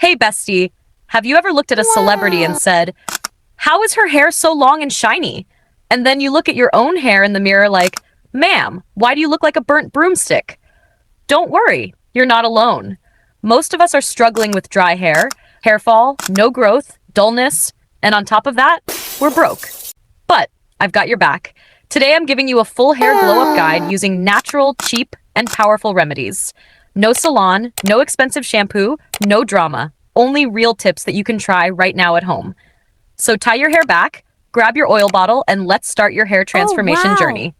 Hey, bestie, have you ever looked at a celebrity and said, how is her hair so long and shiny? And then you look at your own hair in the mirror like, ma'am, why do you look like a burnt broomstick? Don't worry, you're not alone. Most of us are struggling with dry hair, hair fall, no growth, dullness, and on top of that, we're broke. But I've got your back. Today I'm giving you a full hair glow-up guide using natural, cheap, and powerful remedies. No salon, no expensive shampoo, no drama. Only real tips that you can try right now at home. So tie your hair back, grab your oil bottle, and let's start your hair transformation journey.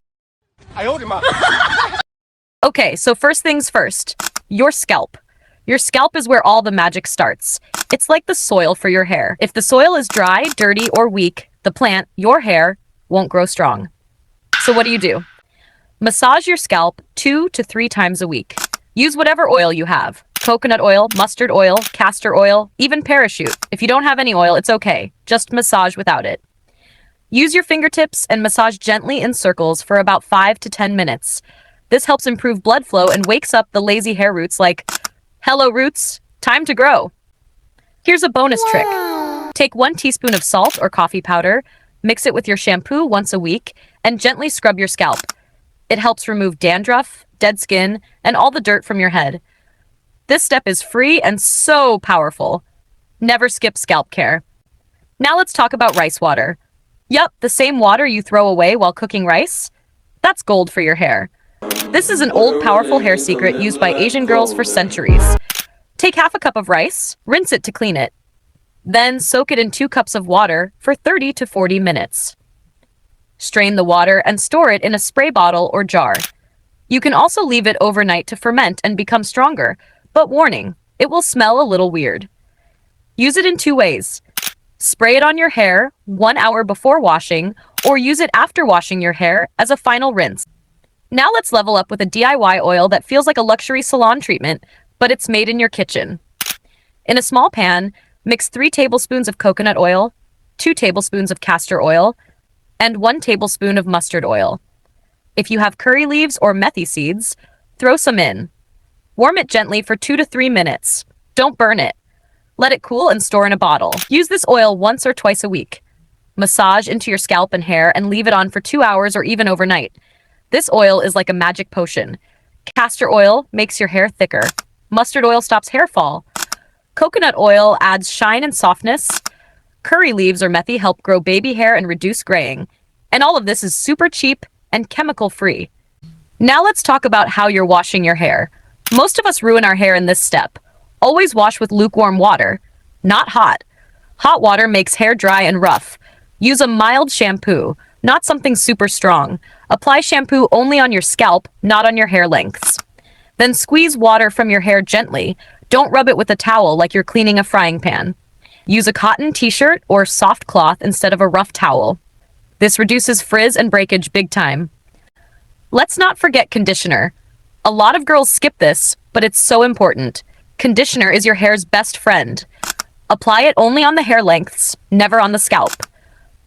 Okay, so first things first, your scalp. Your scalp is where all the magic starts. It's like the soil for your hair. If the soil is dry, dirty, or weak, the plant, your hair, won't grow strong. So what do? Massage your scalp 2 to 3 times a week. Use whatever oil you have. Coconut oil, mustard oil, castor oil, even parachute. If you don't have any oil, it's okay. Just massage without it. Use your fingertips and massage gently in circles for about 5 to 10 minutes. This helps improve blood flow and wakes up the lazy hair roots like, hello roots, time to grow. Here's a bonus trick. Take 1 teaspoon of salt or coffee powder, mix it with your shampoo once a week, and gently scrub your scalp. It helps remove dandruff, dead skin, and all the dirt from your head. This step is free and so powerful. Never skip scalp care. Now let's talk about rice water. Yup, the same water you throw away while cooking rice? That's gold for your hair. This is an old, powerful hair secret used by Asian girls for centuries. Take half a cup of rice, rinse it to clean it. Then soak it in 2 cups of water for 30 to 40 minutes. Strain the water and store it in a spray bottle or jar. You can also leave it overnight to ferment and become stronger, but warning, it will smell a little weird. Use it in 2 ways. Spray it on your hair 1 hour before washing, or use it after washing your hair as a final rinse. Now let's level up with a DIY oil that feels like a luxury salon treatment, but it's made in your kitchen. In a small pan, mix 3 tablespoons of coconut oil, 2 tablespoons of castor oil, and 1 tablespoon of mustard oil. If you have curry leaves or methi seeds, throw some in. Warm it gently for 2 to 3 minutes. Don't burn it. Let it cool and store in a bottle. Use this oil once or twice a week. Massage into your scalp and hair and leave it on for 2 hours or even overnight. This oil is like a magic potion. Castor oil makes your hair thicker. Mustard oil stops hair fall. Coconut oil adds shine and softness. Curry leaves or methi help grow baby hair and reduce graying. And all of this is super cheap and chemical-free. Now let's talk about how you're washing your hair. Most of us ruin our hair in this step. Always wash with lukewarm water, not hot. Hot water makes hair dry and rough. Use a mild shampoo, not something super strong. Apply shampoo only on your scalp, not on your hair lengths. Then squeeze water from your hair gently. Don't rub it with a towel like you're cleaning a frying pan. Use a cotton t-shirt or soft cloth instead of a rough towel. This reduces frizz and breakage big time. Let's not forget conditioner. A lot of girls skip this, but it's so important. Conditioner is your hair's best friend. Apply it only on the hair lengths, never on the scalp.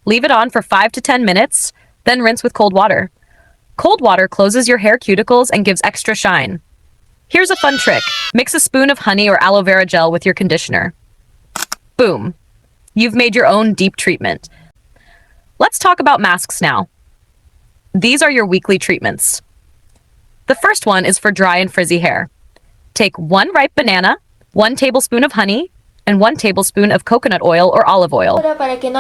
Leave it on for 5 to 10 minutes, then rinse with cold water. Cold water closes your hair cuticles and gives extra shine. Here's a fun trick. Mix a spoon of honey or aloe vera gel with your conditioner. Boom. You've made your own deep treatment. Let's talk about masks now. These are your weekly treatments. The first one is for dry and frizzy hair. Take 1 ripe banana, 1 tablespoon of honey, and 1 tablespoon of coconut oil or olive oil.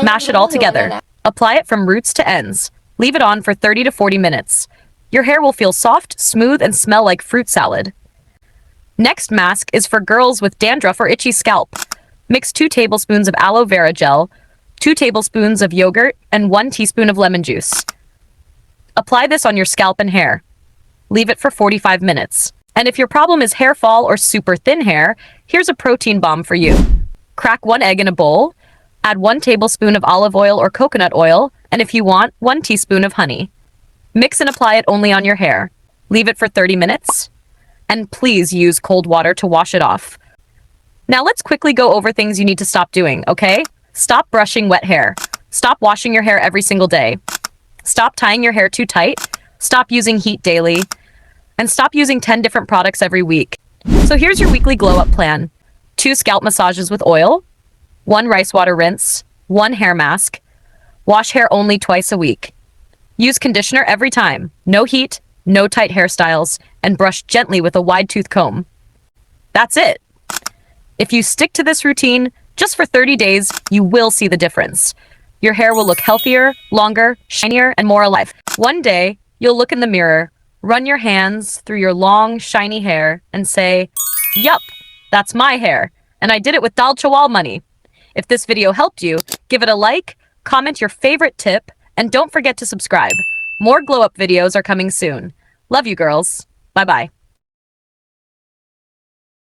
Mash it all together. Apply it from roots to ends. Leave it on for 30 to 40 minutes. Your hair will feel soft, smooth, and smell like fruit salad. Next mask is for girls with dandruff or itchy scalp. Mix 2 tablespoons of aloe vera gel, 2 tablespoons of yogurt, and 1 teaspoon of lemon juice. Apply this on your scalp and hair. Leave it for 45 minutes. And if your problem is hair fall or super thin hair, here's a protein bomb for you. Crack 1 egg in a bowl, add 1 tablespoon of olive oil or coconut oil, and if you want, 1 teaspoon of honey. Mix and apply it only on your hair. Leave it for 30 minutes. And please use cold water to wash it off. Now let's quickly go over things you need to stop doing, okay? Stop brushing wet hair. Stop washing your hair every single day. Stop tying your hair too tight. Stop using heat daily. And stop using 10 different products every week. So here's your weekly glow-up plan. 2 scalp massages with oil, 1 rice water rinse, 1 hair mask. Wash hair only twice a week. Use conditioner every time. No heat, no tight hairstyles, and brush gently with a wide tooth comb. That's it. If you stick to this routine, just for 30 days, you will see the difference. Your hair will look healthier, longer, shinier, and more alive. One day, you'll look in the mirror, run your hands through your long, shiny hair, and say, "Yup, that's my hair, and I did it with Dal Chawal money." If this video helped you, give it a like, comment your favorite tip, and don't forget to subscribe. More glow-up videos are coming soon. Love you, girls. Bye-bye.